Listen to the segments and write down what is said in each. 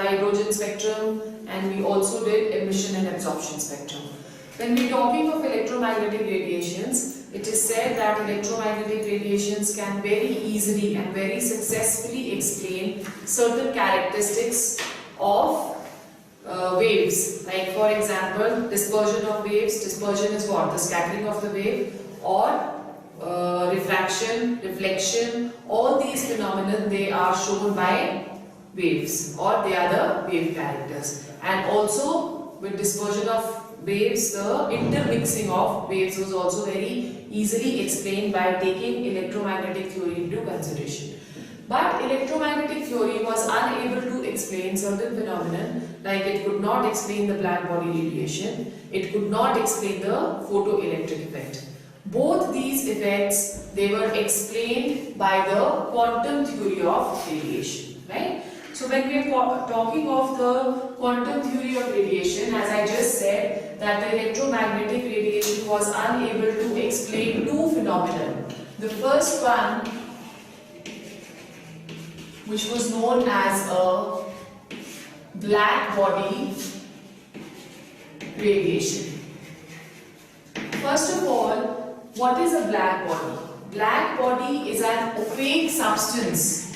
hydrogen spectrum, and we also did emission and absorption spectrum. When we are talking of electromagnetic radiations, it is said that electromagnetic radiations can very easily and very successfully explain certain characteristics of waves. Like for example, dispersion of waves. Dispersion is what? The scattering of the wave, or refraction, reflection. All these phenomena, they are shown by waves, or they are the wave characters. And also with dispersion of waves, the intermixing of waves was also very easily explained by taking electromagnetic theory into consideration. But electromagnetic theory was unable to explain certain phenomena, like it could not explain the black body radiation, it could not explain the photoelectric effect. Both these effects, they were explained by the quantum theory of radiation, right? So when we are talking of the quantum theory of radiation, as I just said, that the electromagnetic radiation was unable to explain two phenomena. The first one, which was known as a black body radiation. First of all, what is a black body? Black body is an opaque substance.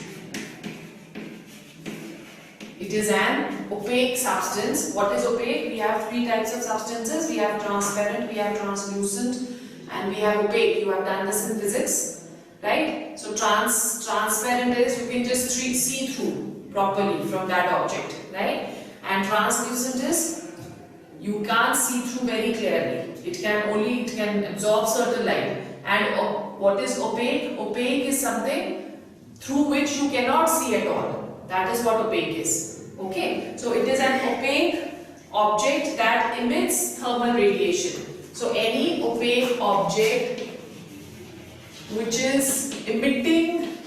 It is an opaque substance. What is opaque? We have three types of substances. We have transparent, we have translucent, and we have opaque. You have done this in physics, right? So transparent is you can just see through properly from that object, right? And translucent is you can't see through very clearly. It can absorb certain light. And what is opaque? Opaque is something through which you cannot see at all. That is what opaque is. Okay, so it is an opaque object that emits thermal radiation. So any opaque object which is emitting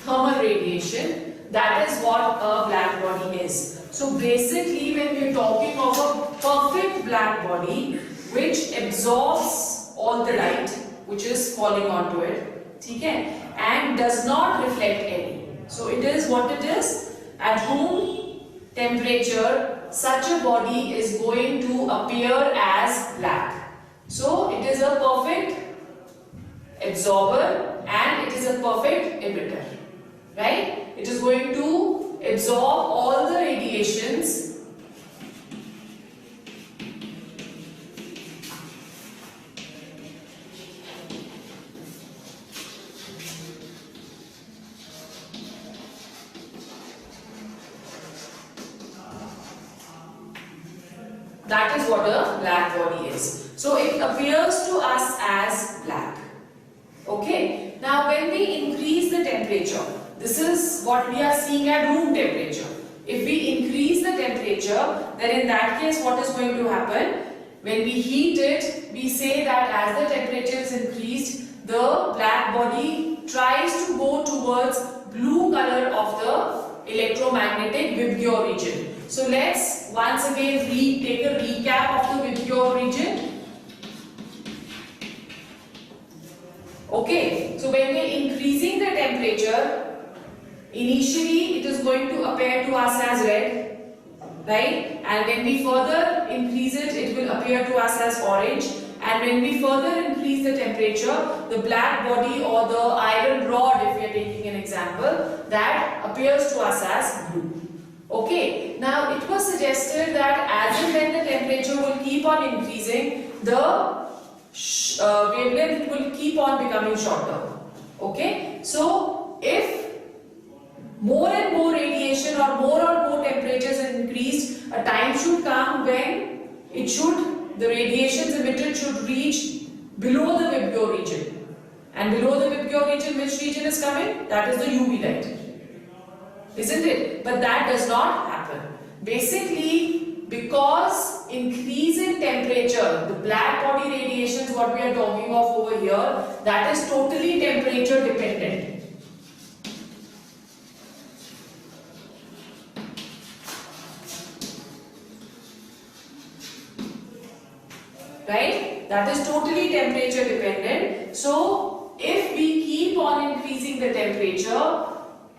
thermal radiation, that is what a black body is. So basically, when we are talking of a perfect black body which absorbs all the light which is falling onto it, okay, and does not reflect any. So it is what it is. At room temperature, such a body is going to appear as black. So it is a perfect absorber and it is a perfect emitter, right? It is going to absorb all the radiations That is what a black body is. So it appears to us as black. Okay. Now when we increase the temperature, this is what we are seeing at room temperature. If we increase the temperature, then in that case what is going to happen? When we heat it, we say that as the temperature is increased, the black body tries to go towards blue color of the electromagnetic Vibgyor region. So let's once again take a recap of the Vibgyor region. Okay, so when we are increasing the temperature, initially it is going to appear to us as red, right? And when we further increase it, it will appear to us as orange. And when we further increase the temperature, the black body or the iron rod, if we are taking an example, that appears to us as blue. Okay, now it was suggested that as and when the temperature will keep on increasing, the wavelength will keep on becoming shorter. Okay, so if more and more radiation or more temperatures are increased, a time should come when the radiations emitted should reach below the Vibgyor region. And below the Vibgyor region, which region is coming? That is the UV light. Isn't it? But that does not happen. Basically, because increase in temperature, the black body radiations, what we are talking of over here, that is totally temperature dependent. Right? That is totally temperature dependent. So on increasing the temperature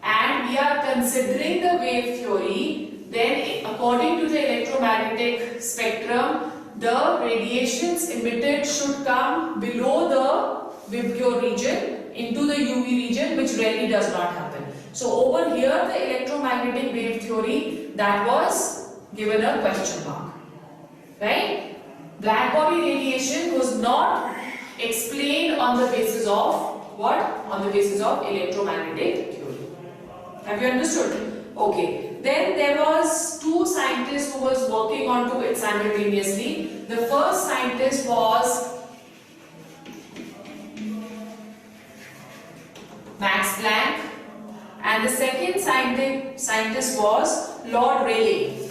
and we are considering the wave theory, then according to the electromagnetic spectrum, the radiations emitted should come below the Vibgyor region into the UV region, which rarely does not happen. So over here the electromagnetic wave theory, that was given a question mark, right? Black body radiation was not explained on the basis of what? On the basis of electromagnetic theory. Have you understood? Okay. Then there was two scientists who was working on it simultaneously. The first scientist was Max Planck and the second scientist was Lord Rayleigh.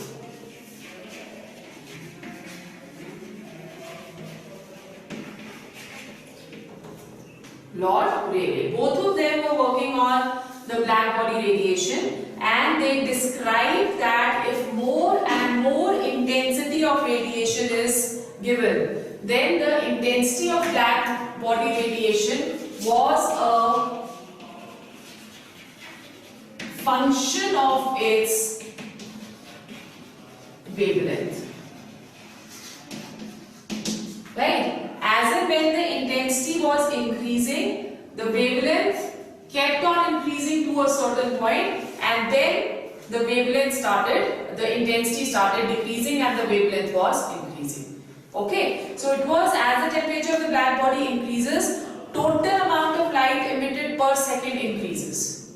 Lord Rayleigh. Both of them were working on the black body radiation and they described that if more and more intensity of radiation is given, then the intensity of black body radiation was a function of its wavelength. Right? As and when the intensity was increasing, the wavelength kept on increasing to a certain point and then the wavelength started, the intensity started decreasing and the wavelength was increasing. Okay, so it was as the temperature of the black body increases, total amount of light emitted per second increases.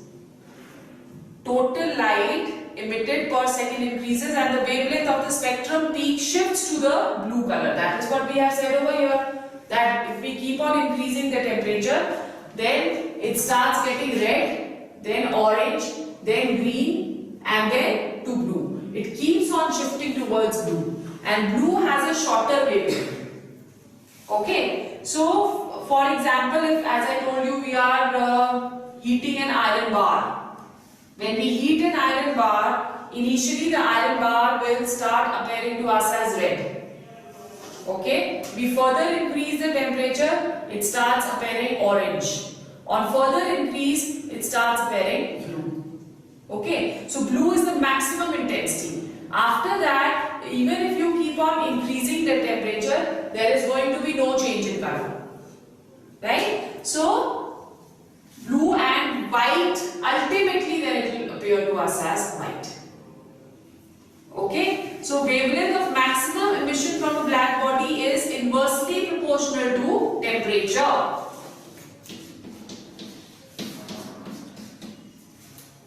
Total light emitted per second increases and the wavelength of the spectrum peak shifts to the blue color. That is what we have said over here, that if we keep on increasing the temperature, then it starts getting red, then orange, then green and then to blue. It keeps on shifting towards blue and blue has a shorter wavelength. Okay, so for example, if as I told you we are heating an iron bar. When we heat an iron bar, initially the iron bar will start appearing to us as red. Okay, we further increase the temperature, it starts appearing orange. On further increase, it starts appearing blue. Okay, so blue is the maximum intensity. After that, even if you keep on increasing the temperature, there is going to be no change in color. Right? So, blue and white, ultimately then it will appear to us as white. Okay, so wavelength of maximum emission from a black body is inversely proportional to temperature.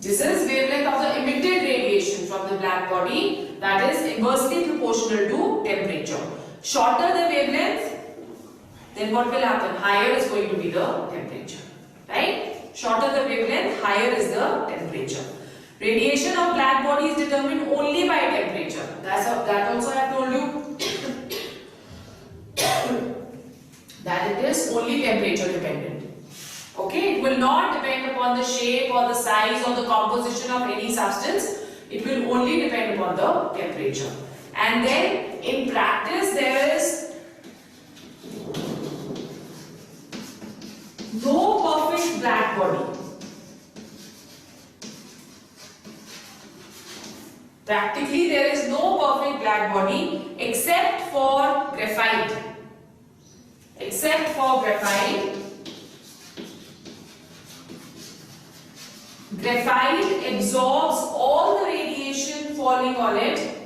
This is wavelength of the emitted radiation from the black body, that is inversely proportional to temperature. Shorter the wavelength, then what will happen? Higher is going to be the temperature. Right? Shorter the wavelength, higher is the temperature. Radiation of black body is determined only by temperature. That also I have told you that it is only temperature dependent. Okay, it will not depend upon the shape or the size or the composition of any substance. It will only depend upon the temperature. And then in practice there is no perfect black body. Practically there is no perfect black body except for graphite. Except for graphite. Graphite absorbs all the radiation falling on it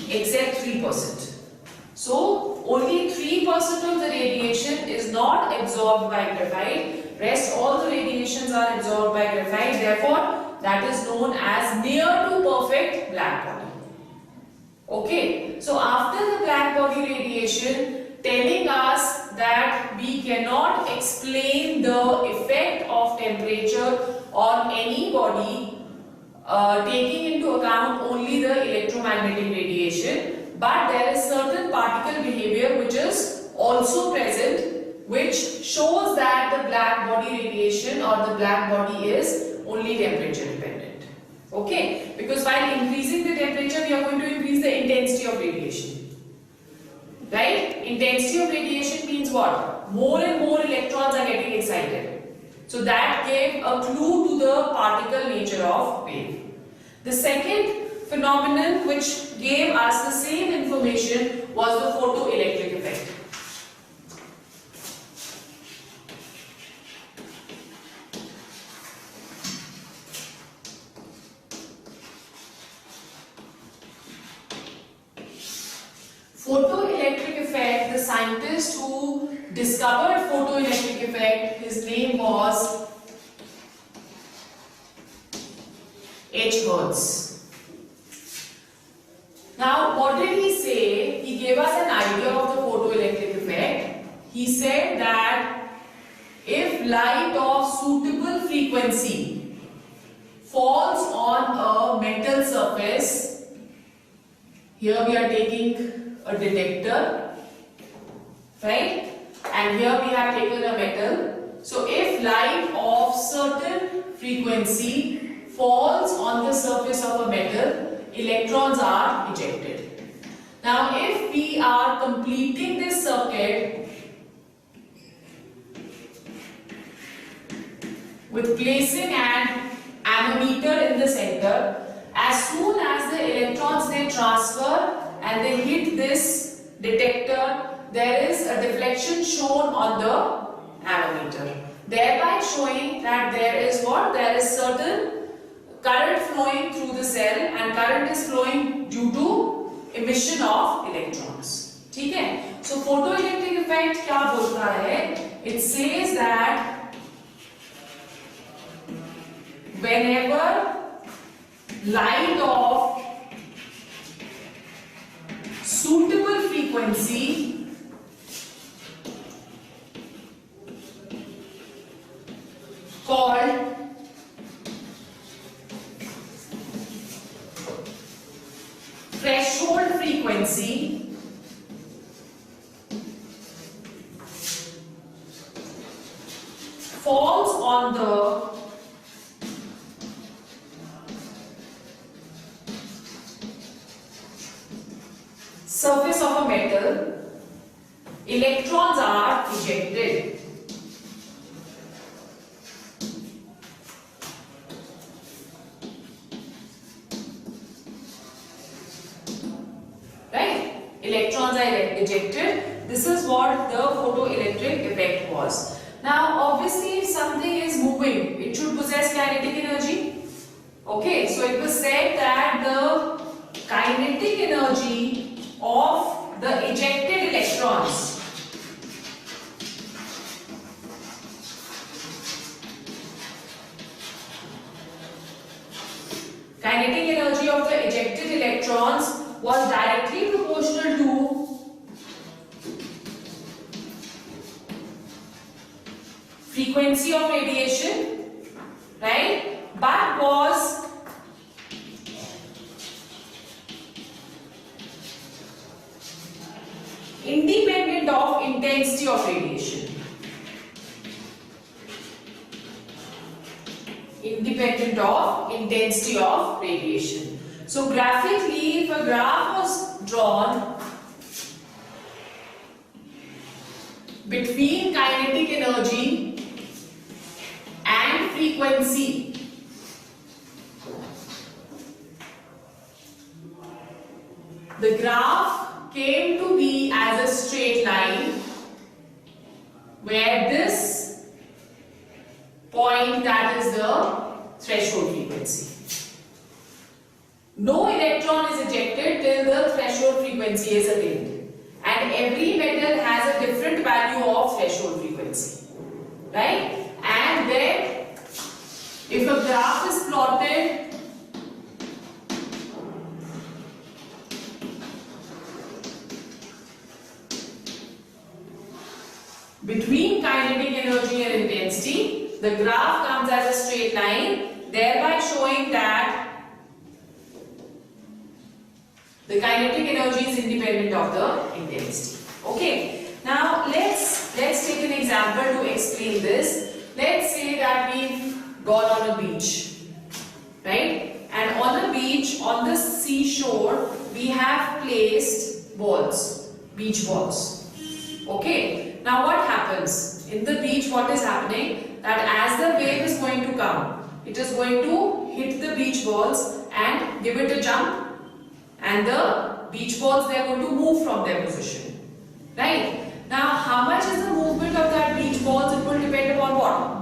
except 3%. So only 3% of the radiation is not absorbed by graphite. Rest all the radiations are absorbed by graphite. Therefore, that is known as near to perfect black body. Okay. So after the black body radiation telling us that we cannot explain the effect of temperature on any body taking into account only the electromagnetic radiation, but there is certain particle behavior which is also present, which shows that the black body radiation or the black body is only temperature dependent. Okay, because while increasing the temperature we are going to increase the intensity of radiation. Right? intensity of radiation means what? More and more electrons are getting excited. So that gave a clue to the particle nature of wave. The second phenomenon which gave us the same information was the photoelectric effect. Photoelectric effect, the scientist who discovered photoelectric effect, his name was Hertz. Now, what did he say? He gave us an idea of the photoelectric effect. He said that if light of suitable frequency falls on a metal surface, here we are taking a detector, right? And here we have taken a metal. So if light of certain frequency falls on the surface of a metal, electrons are ejected. Now if we are completing this circuit with placing an ammeter in the center, as soon as the electrons they transfer and they hit this detector, there is a deflection shown on the ammeter, thereby showing that there is what? There is certain current flowing through the cell and current is flowing due to emission of electrons. ठीक है? So photoelectric effect क्या बोलता है? It says that whenever light of suitable frequency called threshold frequency falls on the surface of a metal, electrons are ejected. Right? Electrons are ejected. This is what the photoelectric effect was. Now, obviously, if something is moving, it should possess kinetic energy. Okay, so it was said that the kinetic energy of the ejected electrons was directly proportional to frequency of radiation, right? But was independent of intensity of radiation. Independent of intensity of radiation. So graphically, if a graph was drawn between kinetic energy and frequency, the graph came to be as a straight line where this point, that is the threshold frequency. No electron is ejected till the threshold frequency is attained, and every metal has a different value of threshold frequency, right? And then if a graph is plotted between kinetic energy and intensity, the graph comes as a straight line, thereby showing that the kinetic energy is independent of the intensity. Okay. Now let's take an example to explain this. Let's say that we've gone on a beach, right? And on a beach, on the seashore, we have placed balls, beach balls. happens in the beach, what is happening, that as the wave is going to come, it is going to hit the beach balls and give it a jump, and the beach balls, they are going to move from their position, right? Now how much is the movement of that beach balls? It will depend upon what?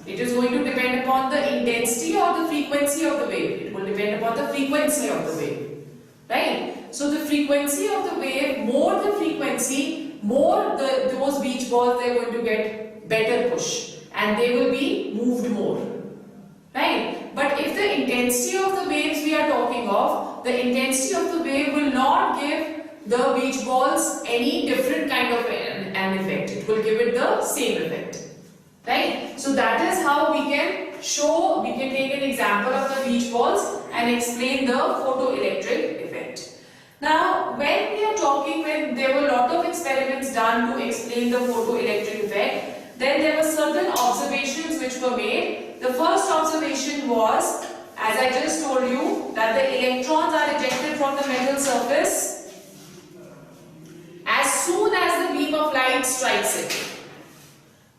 It is going to depend upon the intensity or the frequency of the wave. It will depend upon the frequency of the wave, right? So the frequency of the wave, more the frequency, more those beach balls, they are going to get better push and they will be moved more, right? But if the intensity of the waves we are talking of, the intensity of the wave will not give the beach balls any different kind of an effect. It will give it the same effect, right? So that is how we can show, we can take an example of the beach balls and explain the photoelectric effect. Now when we are talking, when there were a lot of experiments done to explain the photoelectric effect, then there were certain observations which were made. The first observation was, as I just told you, that the electrons are ejected from the metal surface as soon as the beam of light strikes it.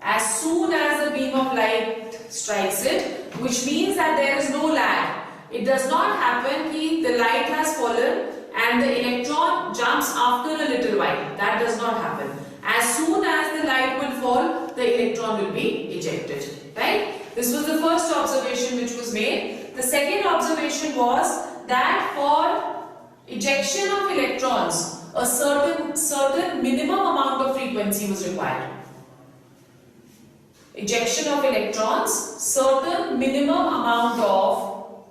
As soon as the beam of light strikes it, which means that there is no lag. It does not happen that the light has fallen and the electron jumps after a little while. That does not happen. As soon as the light will fall, the electron will be ejected, right? This was the first observation which was made. The second observation was that for ejection of electrons, a certain minimum amount of frequency was required. Ejection of electrons, certain minimum amount of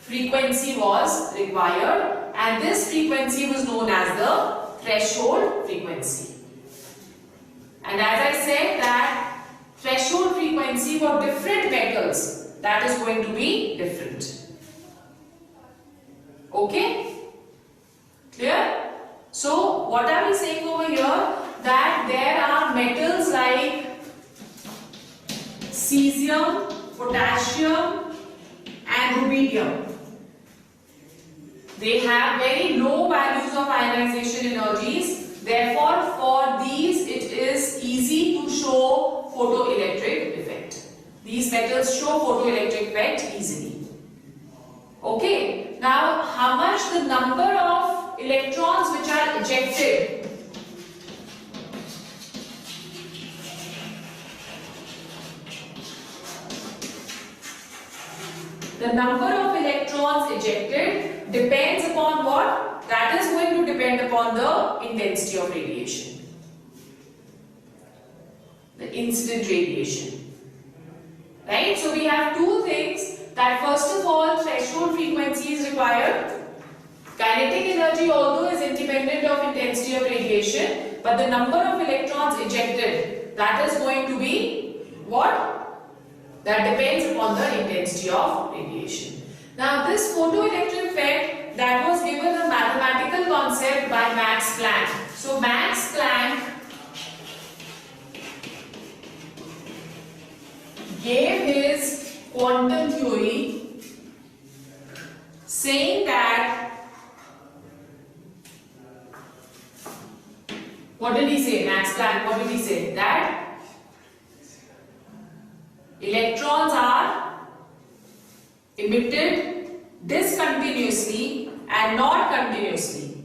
frequency was required, and this frequency was known as the threshold frequency. And as I said that threshold frequency for different metals, that is going to be different. Okay? Clear? So what are we saying over here? That there are metals like cesium, potassium and rubidium. They have very low values of ionization energies. Therefore, for these it is easy to show photoelectric effect. These metals show photoelectric effect easily. Okay. Now, how much the number of electrons which are ejected? The number of electrons ejected depends upon what? That is going to depend upon the intensity of radiation. The incident radiation. Right? So we have two things, that first of all threshold frequency is required. Kinetic energy although is independent of intensity of radiation, but the number of electrons ejected, that is going to be what? That depends upon the intensity of radiation. Now this photoelectric effect, that was given a mathematical concept by Max Planck. So Max Planck gave his quantum theory saying that, what did he say? Max Planck, what did he say? That electrons are emitted discontinuously and not continuously.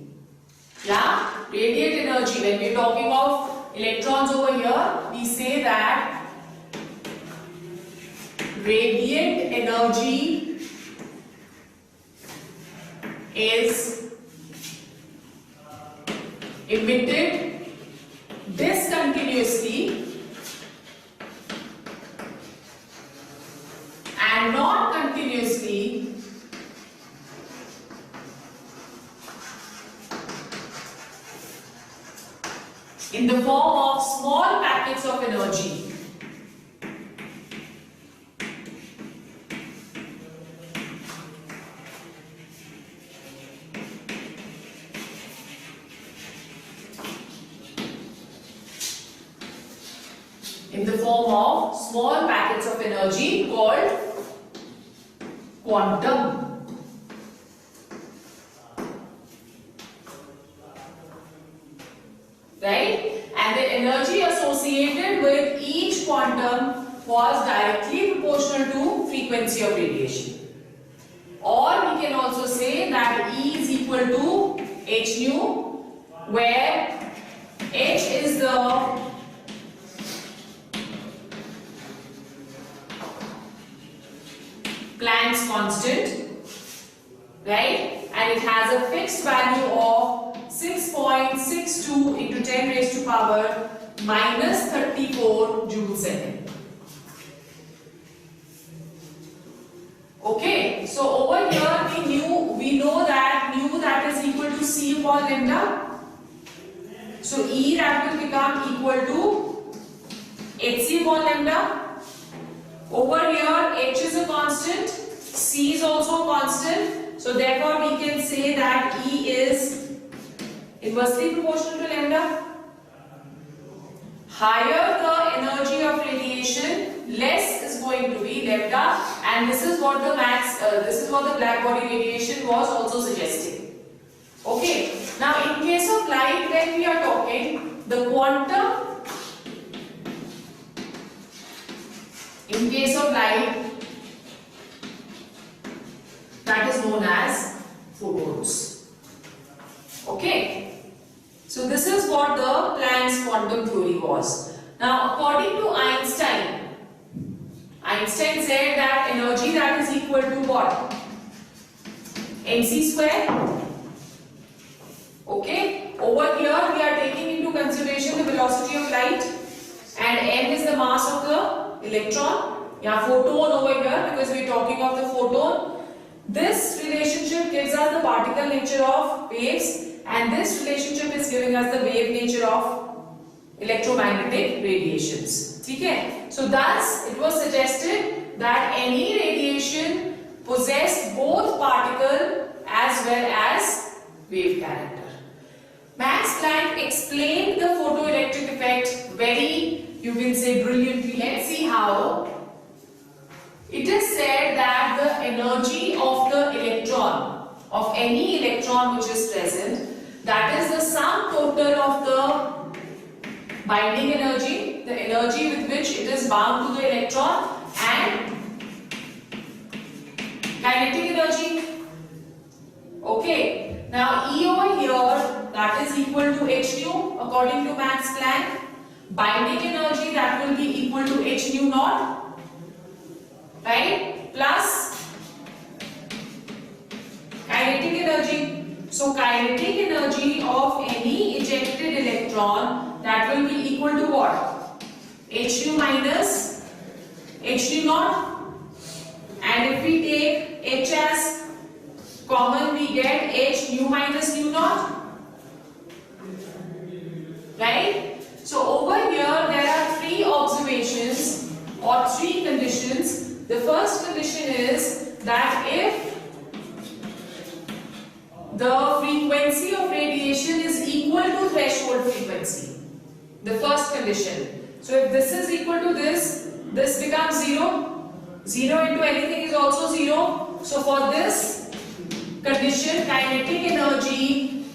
Yeah? Radiant energy, when we are talking of electrons over here, we say that radiant energy is emitted discontinuously and not continuously in the form of small packets of energy. In the form of small packets of energy called quantum. right? And the energy associated with each quantum was directly proportional to frequency of radiation. Or we can also say that E is equal to h nu, where h is the Planck's constant, right? And it has a fixed value of 6.62 into 10 raised to power minus 34 joule second. Okay, so over here we know that nu that is equal to C upon lambda. So E that will become equal to hc upon lambda. Over here h is a constant, C is also a constant. So therefore we can say that E is inversely proportional to lambda. Higher the energy of radiation, less is going to be lambda, and this is what the black body radiation was also suggesting. Okay. Now in case of light, when we are talking, the quantum in case of light, that is known as photons. Okay. So this is what the Planck's quantum theory was. Now according to Einstein said that energy that is equal to what? mc square. Okay. Over here we are taking into consideration the velocity of light, and m is the mass of the electron. Yeah, photon over here, because we are talking of the photon. This relationship gives us the particle nature of waves, and this relationship is giving us the wave nature of electromagnetic radiations. Okay? So thus it was suggested that any radiation possessed both particle as well as wave character. Max Planck explained the photoelectric effect very, you can say, brilliantly. Let's see how. It is said that the energy of the electron, of any electron which is present, that is the sum total of the binding energy, the energy with which it is bound to the electron, and kinetic energy. Okay. Now E over here, that is equal to h nu according to Max Planck. Binding energy, that will be equal to h nu naught, right, plus kinetic energy. So kinetic energy of any ejected electron, that will be equal to what? h nu minus h nu naught. And if we take h as common, we get h nu minus nu naught. Right? So over here there are three observations or three conditions. The first condition is that if the frequency of radiation is equal to threshold frequency, the first condition. So if this is equal to this becomes 0. 0 into anything is also 0. So for this condition, kinetic energy,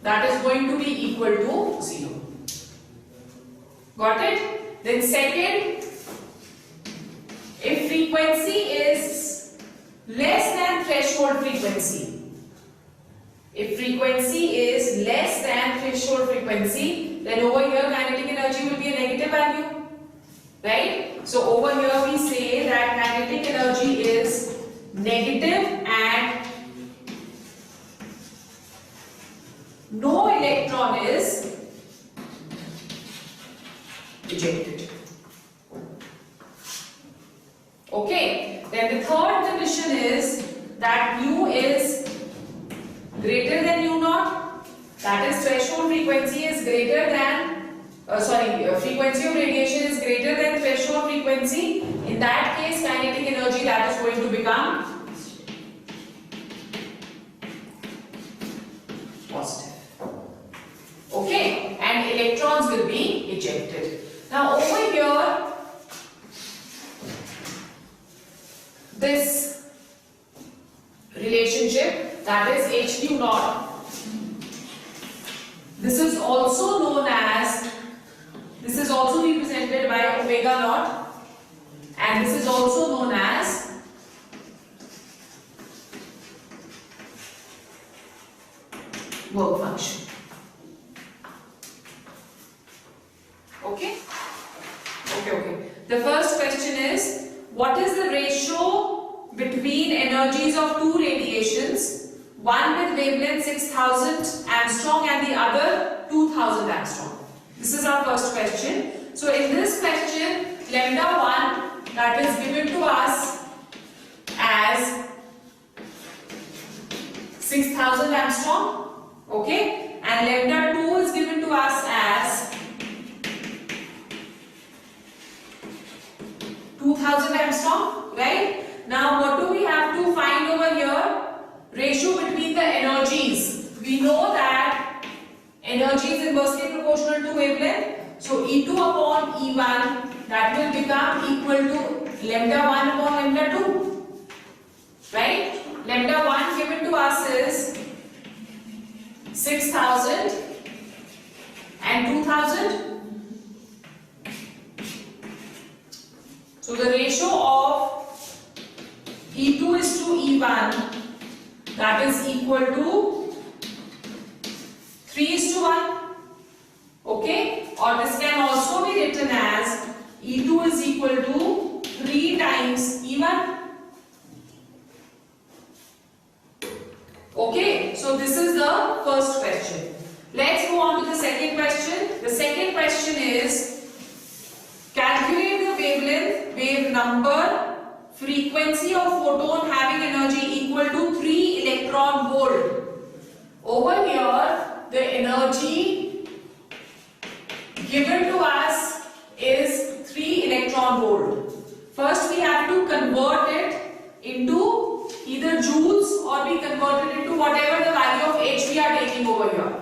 that is going to be equal to 0. Got it? Then second, if frequency is less than threshold frequency, if frequency is less than threshold frequency, then over here kinetic energy will be a negative value. Right? So over here we say that kinetic energy is negative and no electron is ejected. Okay, then the third condition is that nu is greater than nu naught, that is threshold frequency is greater than frequency of radiation is greater than threshold frequency. In that case, kinetic energy, that is going to become positive. Okay, and electrons will be ejected. Now over here, this relationship, that is h nu naught, This is also known as, this is also represented by omega naught, and this is also known as work function. Okay? Okay. The first question is, what is the ratio between energies of two radiations, one with wavelength 6000 Armstrong and the other 2000 Armstrong? This is our first question. So in this question, lambda 1, that is given to us as 6000 Armstrong, okay, and lambda 2 is given to us as 2000 Armstrong, right? Now what do we have to find over here? Ratio between the energies. We know that energy is inversely proportional to wavelength. So E2 upon E1, that will become equal to lambda 1 upon lambda 2. Right? Lambda 1 given to us is 6000 and 2000. So the ratio of E2 is to E1, that is equal to 3 is to 1. Okay? Or this can also be written as E2 is equal to 3 times E1. Okay? So this is the first question. Let's go on to the second question. The second question is, calculate the wavelength, wave number, frequency of photon having energy equal to 3 electron volt. Over here, the energy given to us is 3 electron volt. First we have to convert it into either joules or we convert it into whatever the value of H we are taking over here.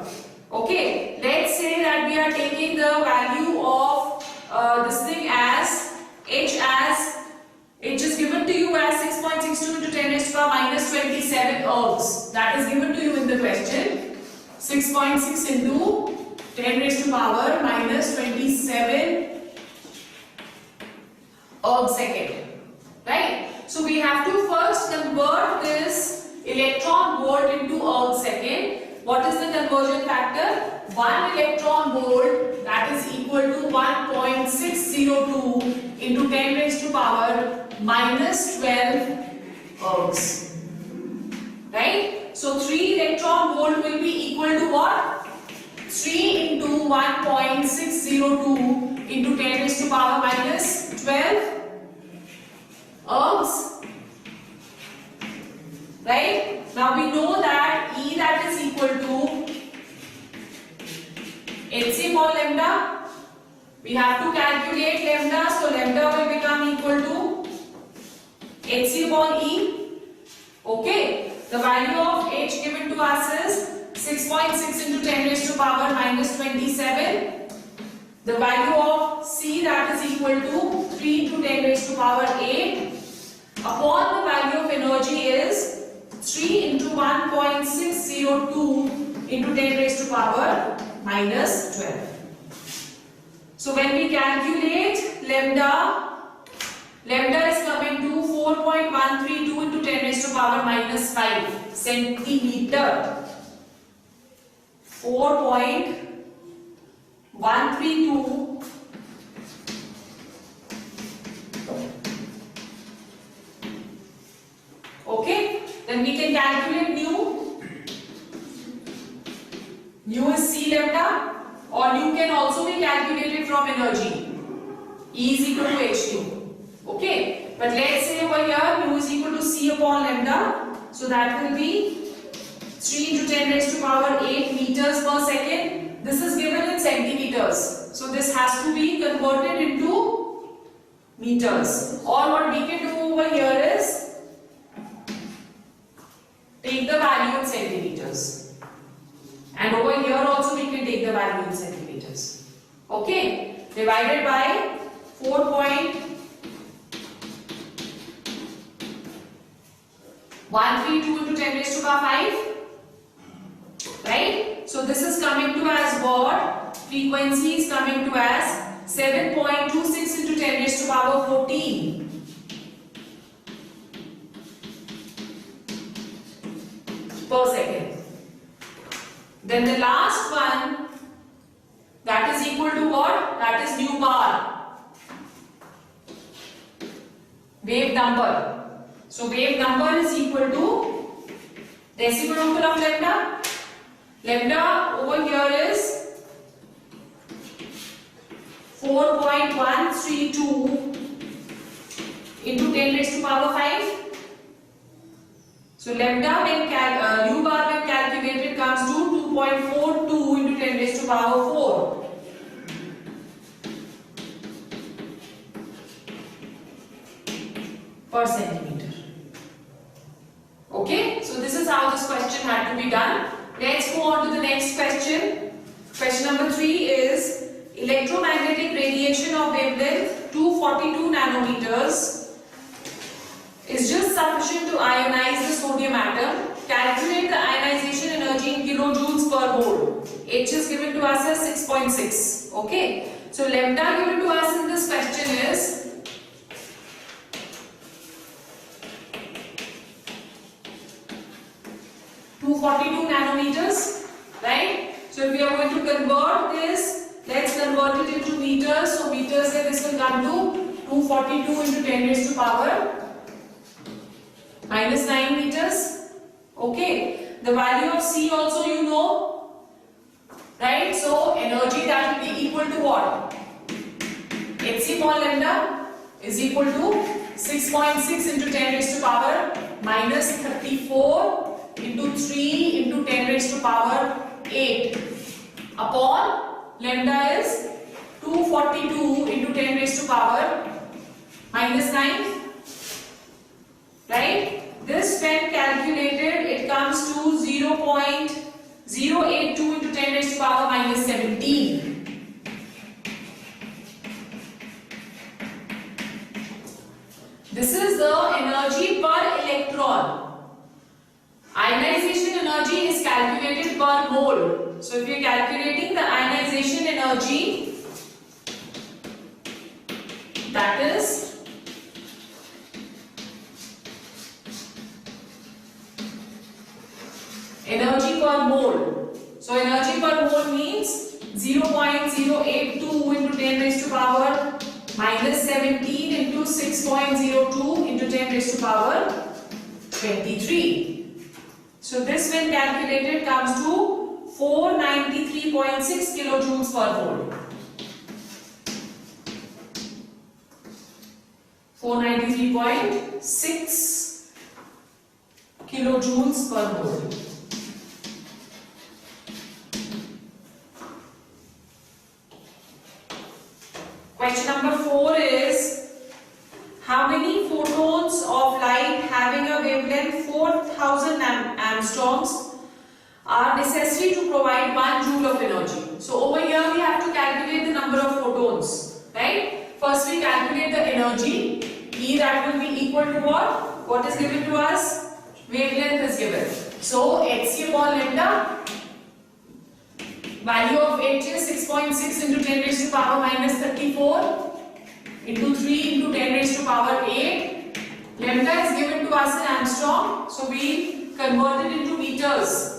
Okay, let's say that we are taking the value of this thing as H is given to you as 6.62 into 10 raised to power minus 27 ergs. That is given to you in the question. 6.6 into 10 raised to power minus 27 erg second. Right? So we have to first convert this electron volt into erg second. What is the conversion factor? 1 electron volt, that is equal to 1.602 into 10 raised to power minus 12 ergs. Right? So 3 electron volt will be equal to what? 3 into 1.602 into 10 raised to power minus 12 ergs. Right? Now we know that E, that is equal to HC upon lambda. We have to calculate lambda, so lambda will become equal to HC upon E. Okay, the value of H given to us is 6.6 into 10 raised to power minus 27. The value of C, that is equal to 3 into 10 raised to power 8 upon the value of energy is 3 into 1.602 into 10 raised to power minus 12. So when we calculate lambda is coming to 4.132 into 10 raised to power minus 5 centimeter. 4.132 okay, then we can calculate nu. Nu is C lambda, or nu can also be calculated from energy. E is equal to H2. Okay, but let's say over here nu is equal to C upon lambda, so that will be 3 into 10 raised to power 8 meters per second. This is given in centimeters, so this has to be converted into meters. Or what we can do over here is take the value in centimeters, and over here also we can take the value in centimeters. Okay, divided by 4.132 into 10 raised to power 5. Right? So So this is coming to as what? Frequency is coming to as 7.26 into 10 raised to power 14 per second. Then the last one, that is equal to what? That is nu bar, wave number. So wave number is equal to reciprocal of lambda. Lambda over here is 4.132 into 10 raised to power 5. So lambda when u bar when calculated comes to 2.42 into 10 raised to power 4. Per centimeter. Okay, so this is how this question had to be done. Let's go on to the next question. Question number 3 is electromagnetic radiation of wavelength 242 nanometers is just sufficient to ionize the sodium atom. Calculate the ionization energy in kilojoules per mole. H is given to us as 6.6. Okay, so lambda given to us in this question is 242 nanometers, right? So if we are going to convert this, let's convert it into meters. So meters, then this will come to 242 into 10 raised to power minus 9 meters. Okay, the value of C also you know, right? So energy that will be equal to what? Hc upon lambda is equal to 6.6 into 10 raised to power minus 34 into 3 into 10 raised to power 8 upon lambda is 242 into 10 raised to power minus 9, right? This when calculated it comes to 0.082 into 10 raised to power minus 17. This is the energy per electron. Ionization energy is calculated per mole. So if you are calculating the ionization energy, that is energy per mole. So energy per mole means 0.082 into 10 raised to power minus 17 into 6.02 into 10 raised to power 23. So this when calculated comes to 493.6 kilojoules per mole. 493.6 kilojoules per mole. Question number 4 is, how many photons of light having a wavelength 4000 angstroms are necessary to provide 1 joule of energy? So over here we have to calculate the number of photons, right? First we calculate the energy. E that will be equal to what? What is given to us? Wavelength is given. So Hc upon lambda, value of H is 6.6 into 10 raised to power minus 34 into 3 into 10 raised to power 8. Lambda is given to us in angstrom, so we convert it into meters.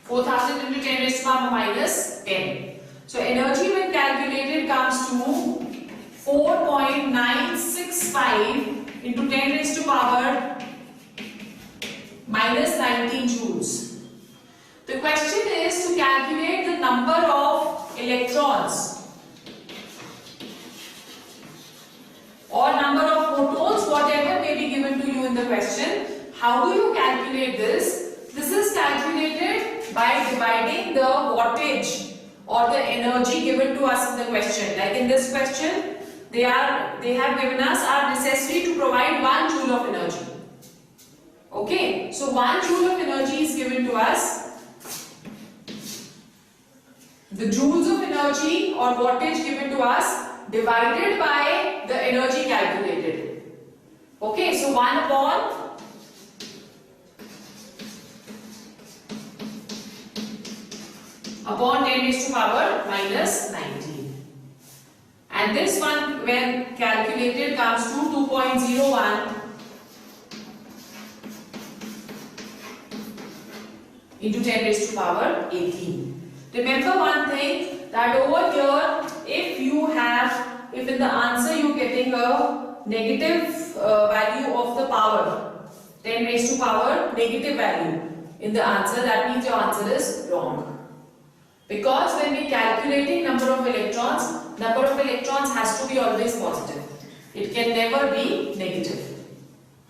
Four thousand into 10 raised to power minus 10. So energy when calculated comes to 4.965 into 10 raised to power minus 19 joules. The question is to calculate the number of electrons or number of photons, whatever may be given to you in the question. How do you calculate this? This is calculated by dividing the wattage or the energy given to us in the question. Like in this question, they have given us are necessary to provide 1 joule of energy. Okay, so 1 joule of energy is given to us. The joules of energy or wattage given to us divided by the energy calculated. Okay, so 1 upon upon 10 raised to power minus 19. And this one when calculated comes to 2.01 into 10 raised to power 18. Remember one thing, that over here if in the answer you are getting a negative value of the power, 10 raised to power negative value in the answer, that means your answer is wrong. Because when we are calculating number of electrons has to be always positive. It can never be negative.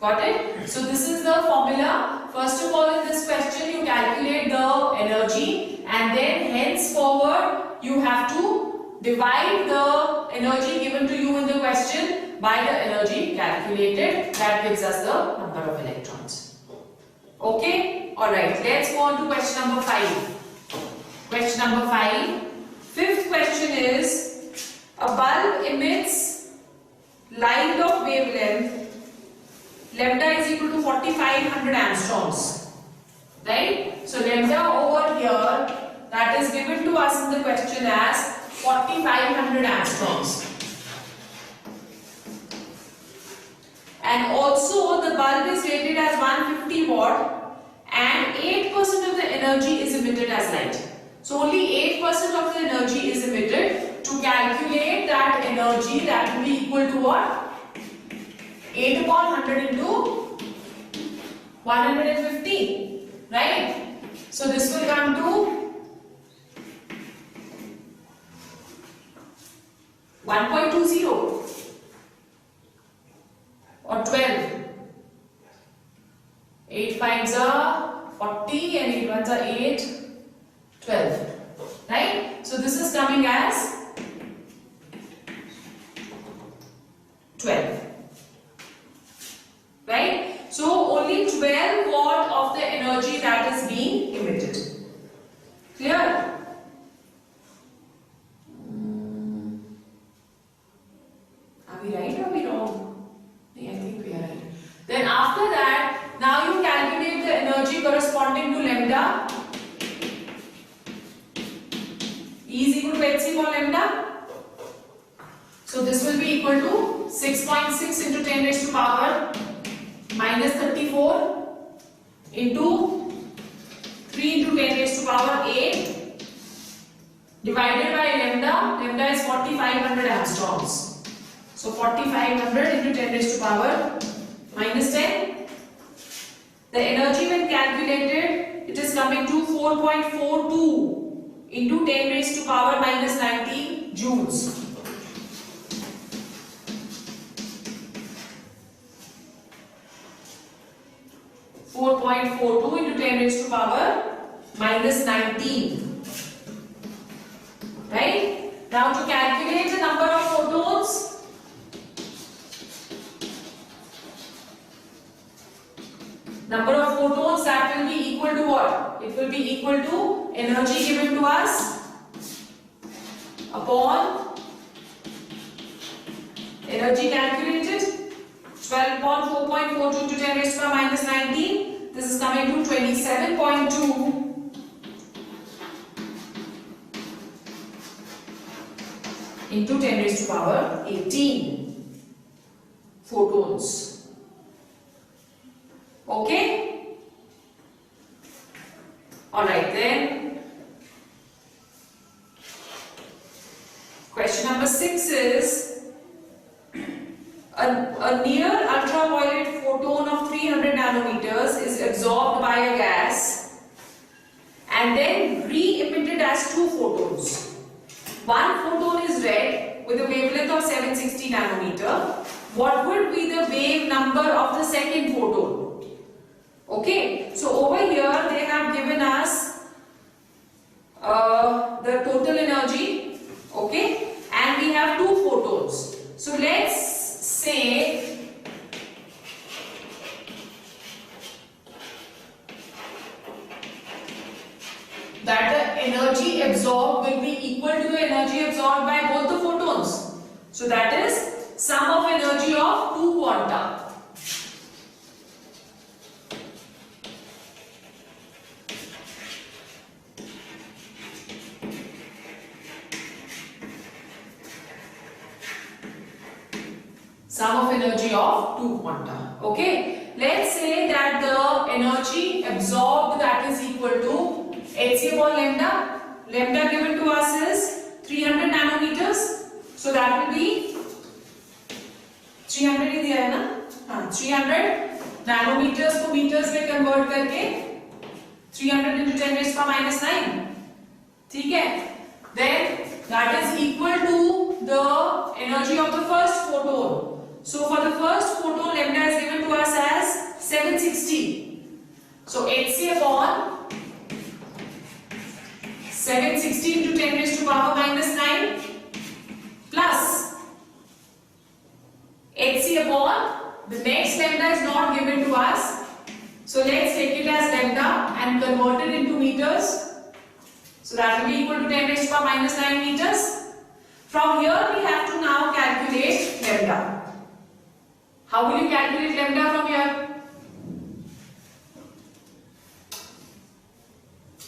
Got it? So this is the formula. First of all, in this question you calculate the energy, and then henceforward you have to divide the energy given to you in the question by the energy calculated. That gives us the number of electrons. Okay? Alright, let's go on to question number 5. Question number 5. Fifth question is, a bulb emits light of wavelength lambda is equal to 4500 angstroms. Right? So lambda over here, that is given to us in the question as 4500 angstroms. And also the bulb is rated as 150 watt and 8% of the energy is emitted as light. So only 8% of the energy is emitted. To calculate that energy, that will be equal to what? 8 upon 100 into 150. Right? So this will come to 1.20 or 12. 8 5s are 40 and 8 1s are 8, 12. Right? So this is coming as 12. Right? So only 12 watt of the energy that is being emitted. Clear? Are we right or are we wrong? I think we are right. Then after that, now you calculate the energy corresponding to lambda. E is equal to hc for lambda. So this will be equal to 6.6 into 10 raised to power minus 34 into 3 into 10 raised to power 8 divided by lambda. Lambda is 4500 angstroms. So 4500 into 10 raised to power minus 10. The energy when calculated, it is coming to 4.42 into 10 raised to power minus 19 joules. .42 into 10 raised to power minus 19. Right? Now to calculate the number of photons, that will be equal to what? It will be equal to energy given to us upon energy calculated. 12 upon 4.42 into 10 raised to power minus 19. This is coming to 27.2 into 10 raised to power 18 photons. Okay? Alright then. Question number 6 is, a near ultraviolet photon of 300 nanometers is absorbed by a gas and then re-emitted as 2 photons. One photon is red with a wavelength of 760 nanometer. What would be the wave number of the second photon? Okay, so over here they have given us the total energy, okay, and we have 2 photons. So let's say that the energy absorbed will be equal to the energy absorbed by both the photons. So that is sum of energy of 2 quanta. Sum of energy of two quanta. Okay. Let's say that the energy absorbed that is equal to Hc upon lambda. Lambda given to us is 300 nanometers. So that will be 300 ही दिया है ना? हाँ 300 nanometers को meters में convert करके 300 into 10 raised to minus 9. ठीक है? Then that is equal to the energy of the first photon. So for the first photon, lambda is given to us as 760. So Hc upon 760 into 10 raised to power minus 9 plus Hc upon the next lambda is not given to us. So let's take it as lambda and convert it into meters. So that will be equal to 10 raised to power minus 9 meters. From here we have to now calculate lambda. How will you calculate lambda from here?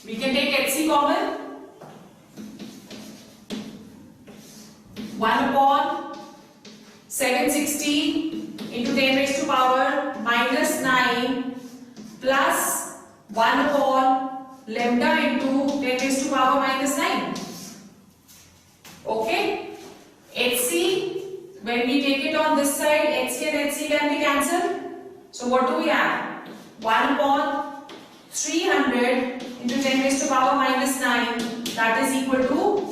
We can take Hc common. 1 upon 760 into 10 raised to power minus 9 plus 1 upon lambda into 10 raised to power minus 9. Okay? Hc, when we take it on this side, Hc and Hc can be cancelled. So what do we have? 1 upon 300 into 10 raised to power minus 9, that is equal to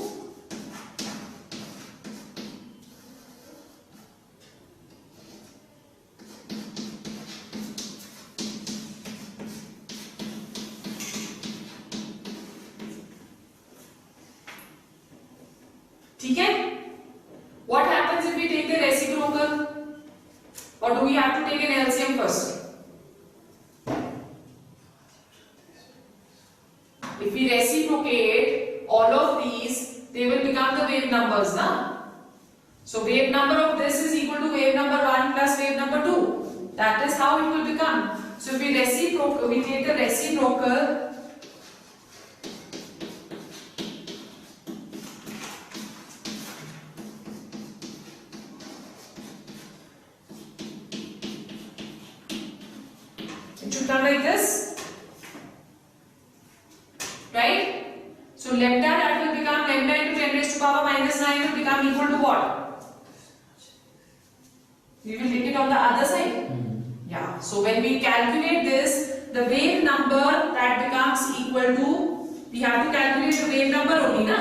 ठीक है? What happens if we take the reciprocal? Or do we have to take an LCM first? If we reciprocate all of these, they will become the wave numbers, na? So wave number of this is equal to wave number 1 plus wave number 2. That is how it will become. So if we reciprocate, we take the reciprocal. It should come like this, right? So lambda that will become lambda into 10 raised to power minus 9 will become equal to what? We will take it on the other side. Yeah. So when we calculate this, the wave number that becomes equal to, we have to calculate the wave number only, na?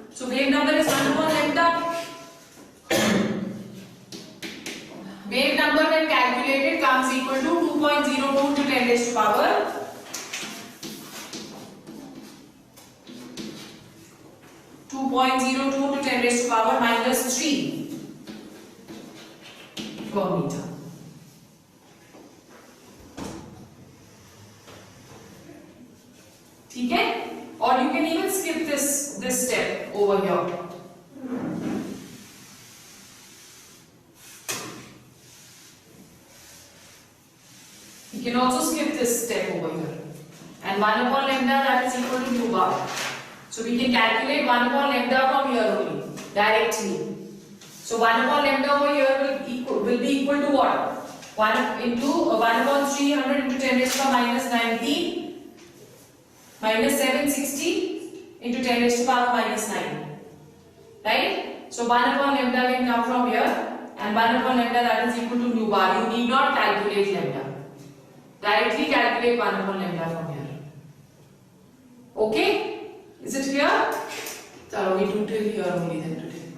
So wave number is 1 upon lambda. Wave number when calculated comes equal to 2.02 to 10 raised to power 2.02 to 10 raised to power minus 3 per meter. ठीक है? Or you can even skip this step over here. You can also skip this step over here. And 1 upon lambda that is equal to mu bar. So we can calculate 1 upon lambda from here only, directly. So 1 upon lambda over here will be equal to what? 1 into 1 upon 300 into 10 raised to power minus 19 minus 760 into 10 raised to power minus 9. Right? So 1 upon lambda can come from here and 1 upon lambda that is equal to mu bar. You need not calculate lambda. Directly calculate 1 upon lambda from here. Okay? Is it clear? So we do till here only then today.